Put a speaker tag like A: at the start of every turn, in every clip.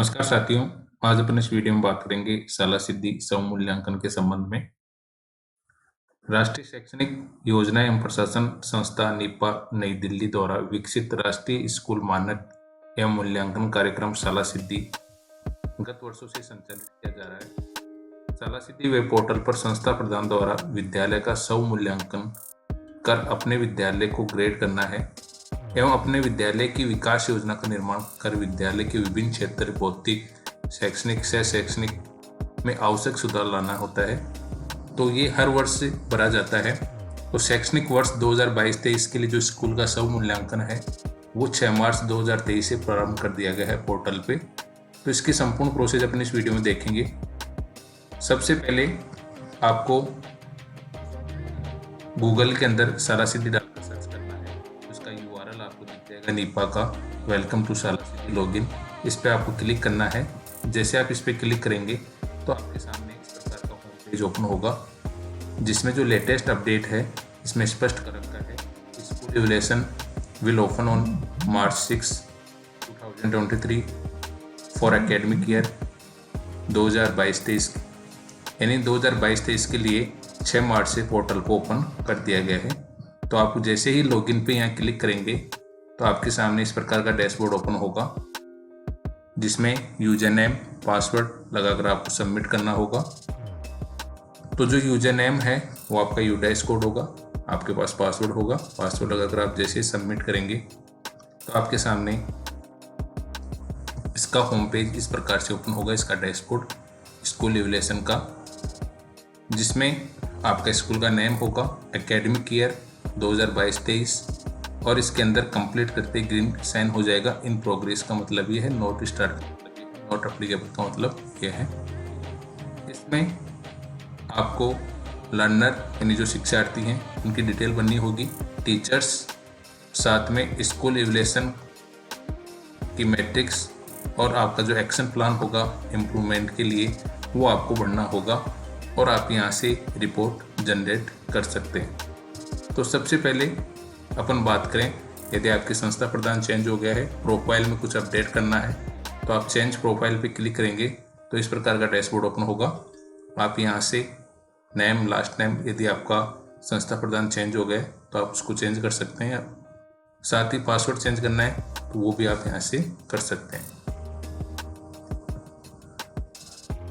A: नमस्कार साथियों। आज अपन इस वीडियो में बात करेंगे शाला सिद्धि स्वमूल्यांकन के संबंध में। राष्ट्रीय शैक्षणिक योजना एवं प्रशासन संस्था निपा नई दिल्ली द्वारा विकसित राष्ट्रीय स्कूल मानक एवं मूल्यांकन कार्यक्रम शाला सिद्धि गत वर्षों से संचालित किया जा रहा है। शाला सिद्धि वेब पोर्टल पर संस्था प्रधान द्वारा विद्यालय का स्वमूल्यांकन कर अपने विद्यालय को ग्रेड करना है एवं अपने विद्यालय की विकास योजना का निर्माण कर विद्यालय के विभिन्न क्षेत्र भौतिक, शैक्षणिक, सह शैक्षणिक में आवश्यक सुधार लाना होता है। तो ये हर वर्ष भरा जाता है। तो शैक्षणिक वर्ष 2022-23 के लिए जो स्कूल का स्वमूल्यांकन है वो 6 मार्च 2023 से प्रारंभ कर दिया गया है पोर्टल पे। तो इसकी संपूर्ण प्रोसेस अपन इस वीडियो में देखेंगे। सबसे पहले आपको गूगल के अंदर शाला सिद्धि डालकर सर्च करना है। उसका URL आपको दिख जाएगा निपा का, वेलकम टू शाला सिद्धि लॉगिन। इस पर आपको क्लिक करना है। जैसे आप इस पर क्लिक करेंगे तो आपके सामने इस प्रकार का होम पेज ओपन होगा, जिसमें जो लेटेस्ट अपडेट है इसमें स्पष्ट कर रखा है school evaluation will open on March 6, 2023 for academic year 2022-23, यानी 2022-23 के लिए 6 मार्च से पोर्टल को ओपन कर दिया गया है। तो आप जैसे ही लॉगिन पे यहाँ क्लिक करेंगे तो आपके सामने इस प्रकार का डैशबोर्ड ओपन होगा, जिसमें यूजर नेम, पासवर्ड लगाकर आपको सबमिट करना होगा। तो जो यूजर नेम है वो आपका यूडाइस कोड होगा, आपके पास पासवर्ड होगा। पासवर्ड लगाकर आप जैसे ही सबमिट करेंगे तो आपके सामने इसका होम पेज इस प्रकार से ओपन होगा, इसका डैशबोर्ड स्कूल इवैल्यूएशन का, जिसमें आपका स्कूल का नेम होगा, एकेडमिक ईयर 2022-23 और इसके अंदर कंप्लीट करते ग्रीन साइन हो जाएगा। इन प्रोग्रेस का मतलब ये है, नोट स्टार्ट नॉट एप्लीकेबल का मतलब ये है। इसमें आपको लर्नर यानी जो शिक्षार्थी हैं उनकी डिटेल बननी होगी, टीचर्स, साथ में स्कूल इवैल्यूएशन की मैट्रिक्स और आपका जो एक्शन प्लान होगा इम्प्रूवमेंट के लिए वो आपको बढ़ना होगा और आप यहाँ से रिपोर्ट जनरेट कर सकते हैं। तो सबसे पहले अपन बात करें, यदि आपकी संस्था प्रधान चेंज हो गया है, प्रोफाइल में कुछ अपडेट करना है, तो आप चेंज प्रोफाइल पे क्लिक करेंगे तो इस प्रकार का डैशबोर्ड ओपन होगा। आप यहाँ से नेम, लास्ट नेम, यदि आपका संस्था प्रधान चेंज हो गया तो आप उसको चेंज कर सकते हैं। साथ ही पासवर्ड चेंज करना है तो वो भी आप यहाँ से कर सकते हैं।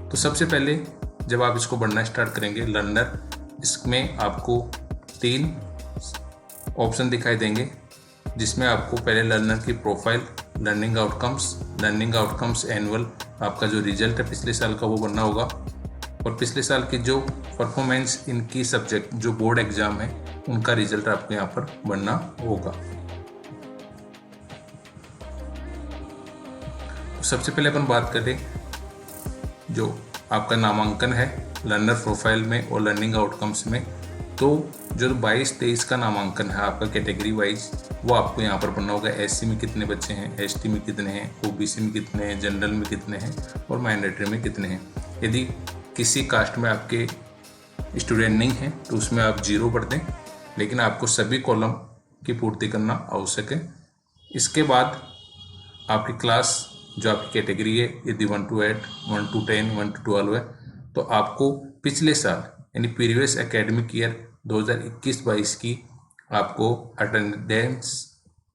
A: तो सबसे पहले जब आप इसको बढ़ना स्टार्ट करेंगे लर्नर, इसमें आपको 3 ऑप्शन दिखाई देंगे, जिसमें आपको पहले लर्नर की प्रोफाइल, लर्निंग आउटकम्स एनुअल, आपका जो रिजल्ट है पिछले साल का वो बनना होगा, और पिछले साल की जो परफॉर्मेंस इनकी सब्जेक्ट जो बोर्ड एग्जाम है उनका रिजल्ट आपको यहाँ पर बनना होगा। तो सबसे पहले अपन बात करें जो आपका नामांकन है लर्नर प्रोफाइल में और लर्निंग आउटकम्स में। तो जो 22-23 का नामांकन है आपका कैटेगरी वाइज वो आपको यहाँ पर बनना होगा। SC में कितने बच्चे हैं, ST में कितने हैं, OBC में कितने हैं, जनरल में कितने हैं और माइनॉरिटी में कितने हैं। यदि किसी कास्ट में आपके स्टूडेंट नहीं हैं तो उसमें आप 0 भर दें, लेकिन आपको सभी कॉलम की पूर्ति करना आवश्यक है। इसके बाद आपकी क्लास जो आपकी कैटेगरी है, यदि 1 to 8, 1 to 10, 1 to 12 है, तो आपको पिछले साल यानी प्रीवियस एकेडमिक ईयर 2021-22 की आपको अटेंडेंस,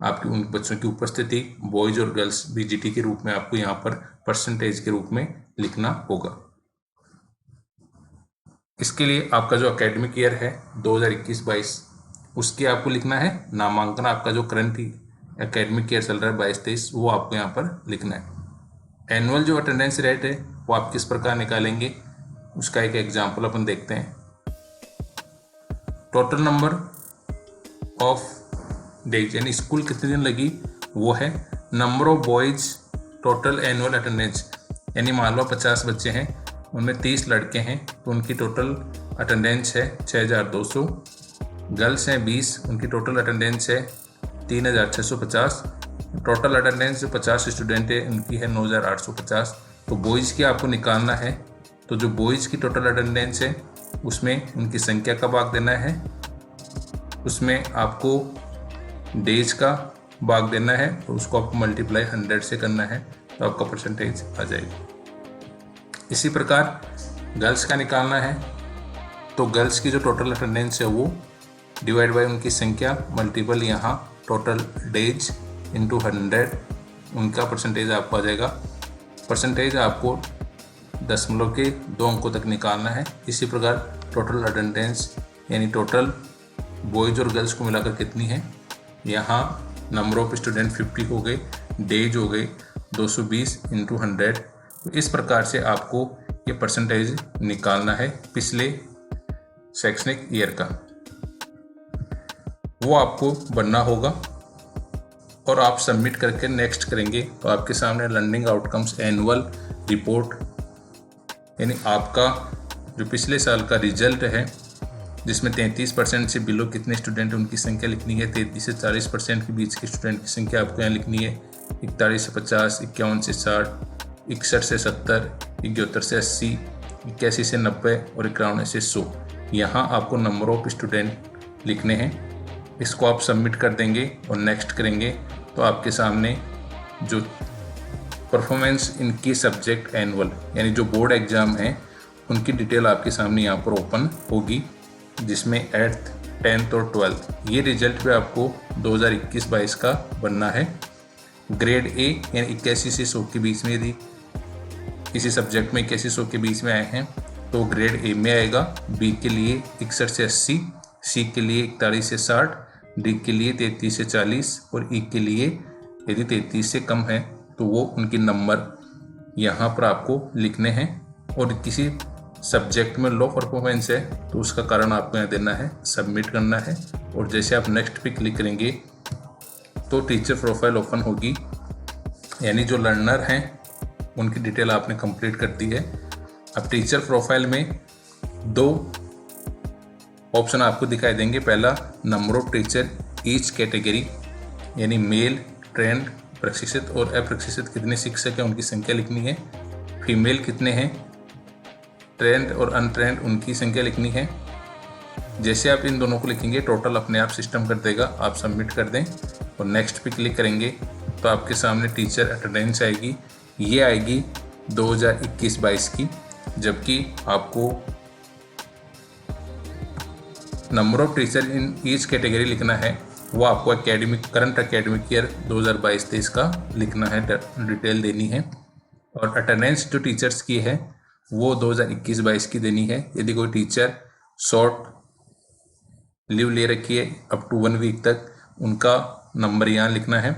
A: आपकी उन बच्चों की उपस्थिति बॉयज और गर्ल्स BGT के रूप में आपको यहाँ पर परसेंटेज के रूप में लिखना होगा। इसके लिए आपका जो एकेडमिक ईयर है 2021-22 उसकी आपको लिखना है नामांकन। आपका जो करंट एकेडमिक ईयर चल रहा है 22-23 वो आपको यहाँ पर लिखना है। एनुअल जो अटेंडेंस रेट है वो आप किस प्रकार निकालेंगे उसका एक एग्जाम्पल अपन देखते हैं। टोटल नंबर ऑफ डेज यानी स्कूल कितने दिन लगी वो है। Number of boys total annual attendance, यानी मान लो 50 बच्चे हैं, उनमें 30 लड़के हैं तो उनकी टोटल अटेंडेंस है 6200। गर्ल्स हैं 20, उनकी टोटल अटेंडेंस है 3650। टोटल अटेंडेंस जो 50 स्टूडेंट है उनकी है 9850। तो बॉयज़ की आपको निकालना है, तो जो बॉयज़ की टोटल अटेंडेंस है उसमें उनकी संख्या का भाग देना है, उसमें आपको डेज का भाग देना है और उसको आपको मल्टीप्लाई 100 से करना है। तो आपका परसेंटेज आ जाएगा। इसी प्रकार गर्ल्स का निकालना है तो गर्ल्स की जो टोटल अटेंडेंस है वो डिवाइड बाय उनकी संख्या मल्टीपल यहाँ टोटल डेज इंटू 100, उनका परसेंटेज आपको आ जाएगा। परसेंटेज आपको दशमलव के 2 अंकों तक निकालना है। इसी प्रकार टोटल अटेंडेंस यानी टोटल बॉयज़ और गर्ल्स को मिलाकर कितनी है, यहाँ नंबर ऑफ स्टूडेंट 50 हो गए, डेज हो गए 220 इंटू 100। तो इस प्रकार से आपको ये परसेंटेज निकालना है पिछले शैक्षणिक ईयर का, वो आपको बनना होगा और आप सबमिट करके नेक्स्ट करेंगे तो आपके सामने लर्निंग आउटकम्स एनुअल रिपोर्ट यानी आपका जो पिछले साल का रिजल्ट है, जिसमें 33% से बिलो कितने स्टूडेंट उनकी संख्या लिखनी है, 33 से 40% के बीच के स्टूडेंट की संख्या आपको यहाँ लिखनी है, 41 से 50, 51 से 60, 61 से 70, 71 से 80, 81 से 90 और 91 से 100। यहाँ आपको नंबर ऑफ स्टूडेंट लिखने हैं। इसको आप सबमिट कर देंगे और नेक्स्ट करेंगे तो आपके सामने जो परफॉर्मेंस इनकी सब्जेक्ट एनुअल यानी जो बोर्ड एग्ज़ाम हैं उनकी डिटेल आपके सामने यहाँ पर ओपन होगी, जिसमें 8th, 10th और 12th ये रिजल्ट भी आपको 2021-22 का बनना है। ग्रेड ए यानी 81 से 100 के बीच में यदि किसी सब्जेक्ट में 81-100 के बीच में आए हैं तो ग्रेड ए में आएगा, बी के लिए 61 से 80, सी के लिए 41 से 60, डी के लिए 33 से 40 और ई के लिए यदि 33 से कम है तो वो उनके नंबर यहाँ पर आपको लिखने हैं। और किसी सब्जेक्ट में लो परफॉर्मेंस है तो उसका कारण आपको यहाँ देना है, सबमिट करना है। और जैसे आप नेक्स्ट पे क्लिक करेंगे तो टीचर प्रोफाइल ओपन होगी, यानी जो लर्नर हैं उनकी डिटेल आपने कंप्लीट कर दी है। अब टीचर प्रोफाइल में 2 ऑप्शन आपको दिखाई देंगे। पहला number of teacher each category यानी मेल, ट्रेंड, प्रशिक्षित और अप्रशिक्षित कितने शिक्षक हैं उनकी संख्या लिखनी है, फीमेल कितने हैं, ट्रेंड और अनट्रेंड उनकी संख्या लिखनी है। जैसे आप इन दोनों को लिखेंगे टोटल अपने आप सिस्टम कर देगा, आप सबमिट कर दें और नेक्स्ट पे क्लिक करेंगे तो आपके सामने टीचर अटेंडेंस आएगी। ये आएगी 2021-22 की, जबकि आपको number of teacher in each category लिखना है, वो आपको करंट एकेडमिक ईयर 2022-23 का लिखना है, डिटेल देनी है। और अटेंडेंस जो टीचर्स की है वो 2021-22 की देनी है। यदि कोई टीचर शॉर्ट लीव ले रखी है अप टू 1 वीक तक, उनका नंबर यहाँ लिखना है।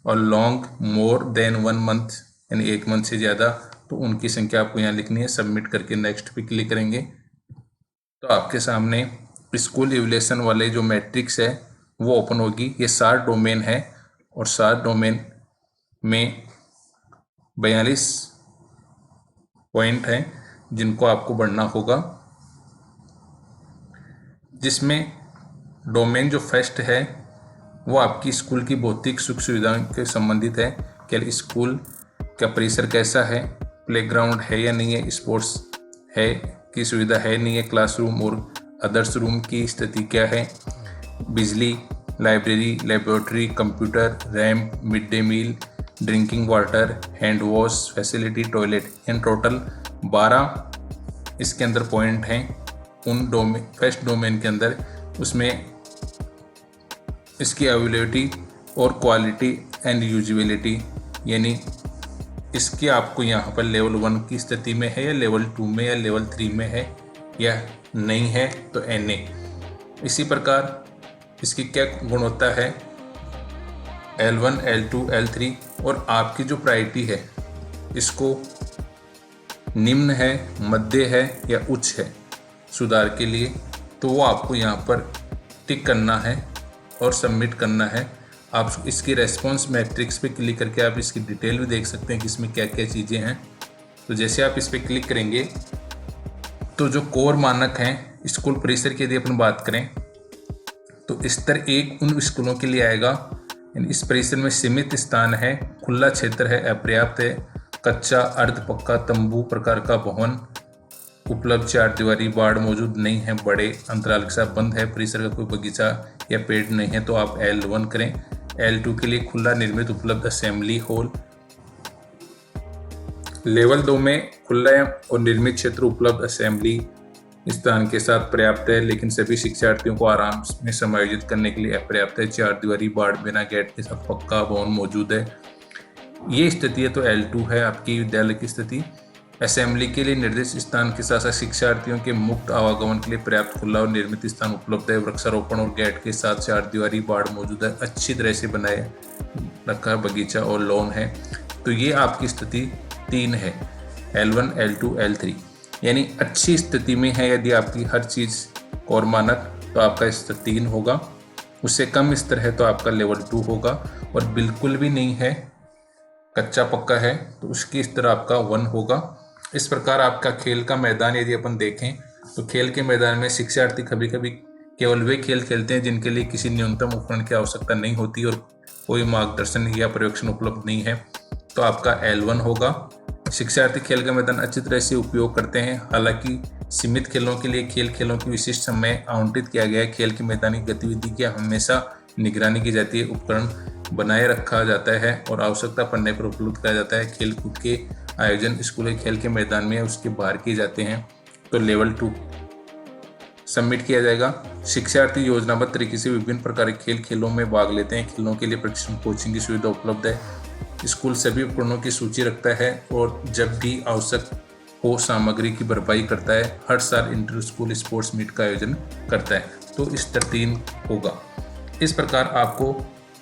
A: और लॉन्ग मोर देन 1 मंथ यानी 1 मंथ से ज़्यादा तो उनकी संख्या आपको यहाँ लिखनी है। सबमिट करके नेक्स्ट पे क्लिक करेंगे तो आपके सामने स्कूल इवैल्यूएशन वाले जो मैट्रिक्स है वो ओपन होगी। ये 7 डोमेन है और 7 डोमेन में 42 पॉइंट हैं जिनको आपको बढ़ना होगा, जिसमें डोमेन जो फर्स्ट है वो आपकी स्कूल की भौतिक सुख सुविधाओं के संबंधित है। क्या स्कूल का परिसर कैसा है, प्लेग्राउंड है या नहीं है, स्पोर्ट्स है की सुविधा है नहीं है, क्लासरूम और अदर्स रूम की स्थिति क्या है, बिजली, library, laboratory, computer, ramp, mid day meal, drinking water, hand wash facility, toilet. इन टोटल 12 इसके अंदर पॉइंट हैं उन डोमेन फर्स्ट डोमेन के अंदर। उसमें इसकी अवेलेबिलिटी और क्वालिटी एंड यूजिबिलिटी यानी इसकी आपको यहाँ पर लेवल 1 की स्थिति में है या लेवल 2 में या लेवल 3 में है या नहीं है तो NA। इसी प्रकार इसकी क्या गुणवत्ता है L1, L2, L3। और आपकी जो प्रायोरिटी है इसको निम्न है, मध्य है या उच्च है सुधार के लिए, तो वो आपको यहाँ पर टिक करना है और सबमिट करना है। आप इसकी रेस्पॉन्स मैट्रिक्स पे क्लिक करके आप इसकी डिटेल भी देख सकते हैं कि इसमें क्या क्या चीज़ें हैं। तो जैसे आप इस पर क्लिक करेंगे तो जो कोर मानक हैं स्कूल परिसर की यदि अपन बात करें तो स्तर 1 उन स्कूलों के लिए आएगा, यानी इस परिसर में सीमित स्थान है, खुला क्षेत्र है, अपर्याप्त है, कच्चा अर्ध पक्का तंबू प्रकार का भवन उपलब्ध, 4 दीवारी, बाड़ मौजूद नहीं है, बड़े अंतराल के साथ बंद है, परिसर का कोई बगीचा या पेड़ नहीं है तो आप L1 करें। L2 के लिए खुला निर्मित उपलब्ध असेंबली हॉल लेवल 2 में खुला और निर्मित क्षेत्र उपलब्ध असेंबली स्थान के साथ पर्याप्त है, लेकिन सभी शिक्षार्थियों को आराम में समायोजित करने के लिए अपर्याप्त है। 4 दीवारी बाड़ बिना गेट के साथ पक्का भवन मौजूद है। ये स्थिति है तो L2 है आपकी विद्यालय की स्थिति। असेंबली के लिए निर्दिष्ट स्थान के साथ साथ शिक्षार्थियों के मुक्त आवागमन के लिए पर्याप्त खुला और निर्मित स्थान उपलब्ध है। वृक्षारोपण और गेट के साथ 4 दीवारी बाड़ मौजूद है। अच्छी तरह से बनाए रखा बगीचा और लॉन है। तो ये आपकी स्थिति 3 है, L1, L2, L3, यानी अच्छी स्थिति में है। यदि आपकी हर चीज़ और मानक तो आपका स्तर 3 होगा, उससे कम स्तर है तो आपका लेवल 2 होगा, और बिल्कुल भी नहीं है, कच्चा पक्का है, तो उसकी स्तर आपका 1 होगा। इस प्रकार आपका खेल का मैदान यदि अपन देखें तो खेल के मैदान में शिक्षार्थी कभी कभी केवल वे खेल खेलते हैं जिनके लिए किसी न्यूनतम उपकरण की आवश्यकता नहीं होती और कोई मार्गदर्शन या पर्यवेक्षण उपलब्ध नहीं है, तो आपका L1 होगा। शिक्षार्थी खेल का मैदान अच्छी तरह से उपयोग करते हैं। हालांकि सीमित खेलों के लिए खेलों की विशिष्ट समय आवंटित किया गया है। खेल की मैदानी गतिविधि की हमेशा निगरानी की जाती है, उपकरण बनाए रखा जाता है और आवश्यकता पड़ने पर उपलब्ध कराया जाता है। खेल कूद के आयोजन स्कूल के खेल के मैदान में उसके बाहर किए जाते हैं, तो लेवल 2 सबमिट किया जाएगा। शिक्षार्थी योजनाबद्ध तरीके से विभिन्न प्रकार के खेलों में भाग लेते हैं। खेलों के लिए प्रशिक्षण कोचिंग की सुविधा उपलब्ध है। स्कूल सभी उपकरणों की सूची रखता है और जब भी आवश्यक हो सामग्री की भरपाई करता है। हर साल इंटर स्कूल स्पोर्ट्स मीट का आयोजन करता है, तो स्तर 3 होगा। इस प्रकार आपको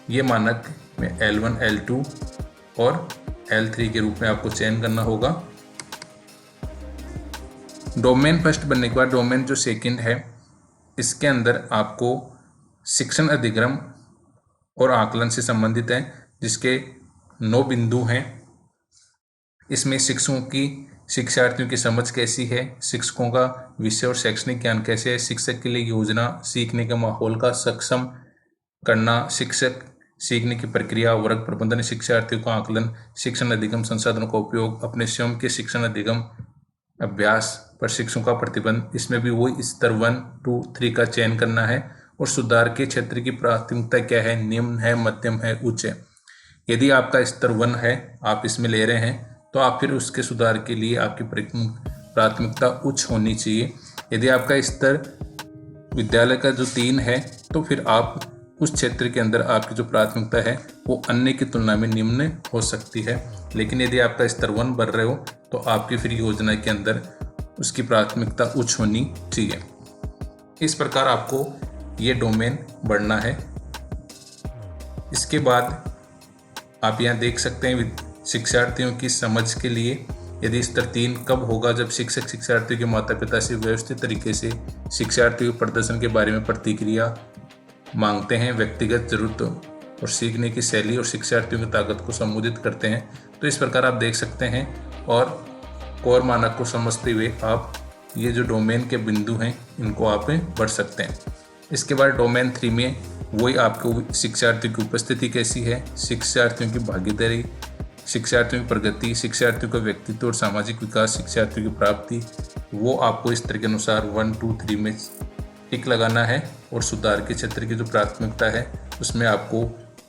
A: ये मानक में L1, L2 और L3 के रूप में आपको चयन करना होगा। डोमेन फर्स्ट बनने के बाद डोमेन जो सेकंड है, इसके अंदर आपको शिक्षण अधिगम और आकलन से संबंधित है, जिसके 9 बिंदु हैं। इसमें शिक्षकों की शिक्षार्थियों की समझ कैसी है, शिक्षकों का विषय और शैक्षणिक ज्ञान कैसे है, शिक्षक के लिए योजना, सीखने के माहौल का सक्षम करना, शिक्षक सीखने की प्रक्रिया, वर्ग प्रबंधन, शिक्षार्थियों का आकलन, शिक्षण अधिगम संसाधनों का उपयोग, अपने स्वयं के शिक्षण अधिगम अभ्यास पर शिक्षकों का प्रतिबंध। इसमें भी वही स्तर 1, 2, 3 का चयन करना है। और सुधार के क्षेत्र की प्राथमिकता क्या है, निम्न है, मध्यम है, उच्च है। यदि आपका स्तर 1 है, आप इसमें ले रहे हैं, तो आप फिर उसके सुधार के लिए आपकी प्राथमिकता उच्च होनी चाहिए। यदि आपका स्तर विद्यालय का जो 3 है, तो फिर आप उस क्षेत्र के अंदर आपकी जो प्राथमिकता है वो अन्य की तुलना में निम्न हो सकती है। लेकिन यदि आपका स्तर 1 बढ़ रहे हो तो आपकी फिर योजना के अंदर उसकी प्राथमिकता उच्च होनी चाहिए। इस प्रकार आपको ये डोमेन बढ़ना है। इसके बाद आप यहाँ देख सकते हैं शिक्षार्थियों की समझ के लिए यदि स्तर 3 कब होगा, जब शिक्षक शिक्षार्थियों के माता पिता से व्यवस्थित तरीके से शिक्षार्थियों के प्रदर्शन के बारे में प्रतिक्रिया मांगते हैं, व्यक्तिगत जरूरतों और सीखने की शैली और शिक्षार्थियों की ताकत को संबोधित करते हैं। तो इस प्रकार आप देख सकते हैं, और कोर मानक को समझते हुए आप ये जो डोमेन के बिंदु हैं इनको आप बढ़ सकते हैं। इसके बाद डोमेन 3 में वही आपको शिक्षार्थियों की उपस्थिति कैसी है, शिक्षार्थियों की भागीदारी, शिक्षार्थियों की प्रगति, शिक्षार्थियों का व्यक्तित्व और सामाजिक विकास, शिक्षार्थियों की प्राप्ति, वो आपको इस तरह के अनुसार 1, 2, 3 में टिक लगाना है। और सुधार के क्षेत्र की जो प्राथमिकता है उसमें आपको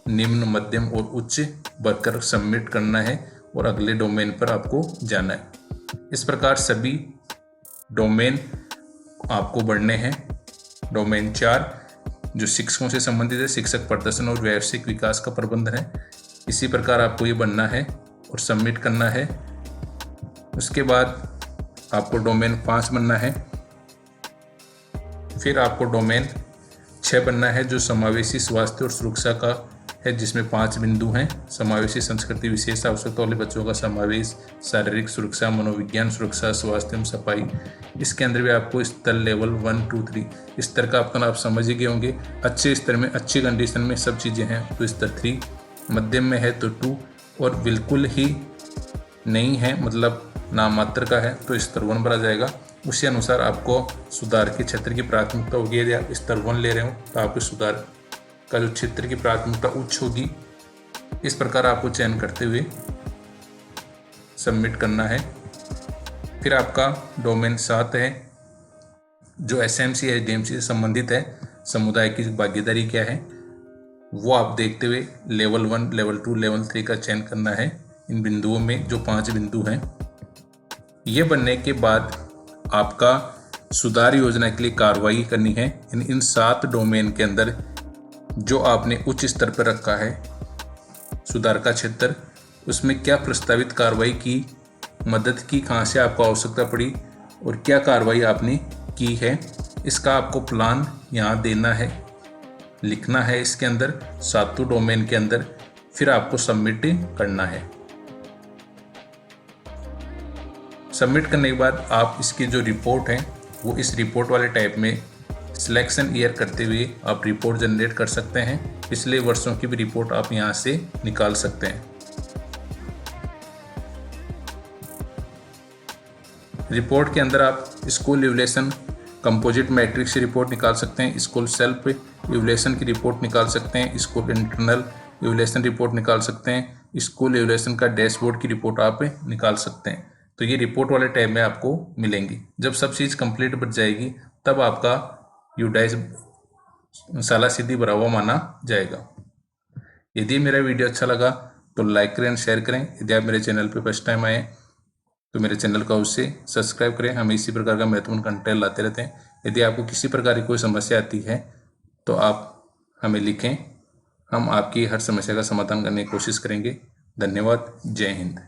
A: निम्न, मध्यम और उच्च बढ़कर सबमिट करना है और अगले डोमेन पर आपको जाना है। इस प्रकार सभी डोमेन आपको बढ़ने हैं। डोमेन 4 जो शिक्षकों से संबंधित है, शिक्षक प्रदर्शन और व्यावसायिक विकास का प्रबंधन है। इसी प्रकार आपको ये बनना है और सबमिट करना है। उसके बाद आपको डोमेन 5 बनना है। फिर आपको डोमेन 6 बनना है जो समावेशी स्वास्थ्य और सुरक्षा का है, जिसमें 5 बिंदु हैं। समावेशी संस्कृति, विशेष आवश्यकता वाले बच्चों का समावेश, शारीरिक सुरक्षा, मनोविज्ञान सुरक्षा, स्वास्थ्य एवं सफाई। इसके अंदर भी आपको स्तर लेवल 1, 2, 3 स्तर का आपका आप समझ ही गए होंगे। अच्छे स्तर में, अच्छी कंडीशन में सब चीज़ें हैं तो स्तर 3, मध्यम में है तो 2, और बिल्कुल ही नहीं है मतलब नाममात्र का है तो स्तर 1 भरा जाएगा। उसी अनुसार आपको सुधार के क्षेत्र की प्राथमिकता होगी। यदि आप स्तर 1 ले रहे हो तो आपके सुधार का जो क्षेत्र की प्राथमिकता उच्च होगी। इस प्रकार आपको चयन करते हुए सबमिट करना है। फिर आपका डोमेन 7 है जो SMC SDMC से संबंधित है। समुदाय की भागीदारी क्या है वो आप देखते हुए लेवल 1, लेवल 2, लेवल 3 का चयन करना है। इन बिंदुओं में जो 5 बिंदु हैं ये बनने के बाद आपका सुधार योजना के लिए कार्रवाई करनी है। इन 7 डोमेन के अंदर जो आपने उच्च स्तर पर रखा है सुधार का क्षेत्र, उसमें क्या प्रस्तावित कार्रवाई की, मदद की कहाँ से आपको आवश्यकता पड़ी और क्या कार्रवाई आपने की है, इसका आपको प्लान यहाँ देना है, लिखना है इसके अंदर 7 डोमेन के अंदर। फिर आपको सबमिट करना है। सबमिट करने के बाद आप इसकी जो रिपोर्ट है वो इस रिपोर्ट वाले टाइप में सिलेक्शन ईयर करते हुए आप रिपोर्ट जनरेट कर सकते हैं। पिछले वर्षों की भी रिपोर्ट आप यहाँ से निकाल सकते हैं। रिपोर्ट के अंदर आप स्कूल इवैल्यूएशन कंपोजिट मैट्रिक्स की रिपोर्ट निकाल सकते हैं, स्कूल सेल्फ इवैल्यूएशन की रिपोर्ट निकाल सकते हैं, स्कूल इंटरनल इवैल्यूएशन रिपोर्ट निकाल सकते हैं, स्कूल इवैल्यूएशन का डैशबोर्ड की रिपोर्ट आप निकाल सकते हैं। तो ये रिपोर्ट वाले टैब में आपको मिलेंगी। जब सब चीज़ कंप्लीट बन जाएगी तब आपका यूडाइस साला सीधी भरा हुआ माना जाएगा। यदि मेरा वीडियो अच्छा लगा तो लाइक करें और शेयर करें। यदि आप मेरे चैनल पर फर्स्ट टाइम आए तो मेरे चैनल को उससे सब्सक्राइब करें। हम इसी प्रकार का महत्वपूर्ण कंटेंट लाते रहते हैं। यदि आपको किसी प्रकार की कोई समस्या आती है तो आप हमें लिखें, हम आपकी हर समस्या का समाधान करने की कोशिश करेंगे। धन्यवाद। जय हिंद।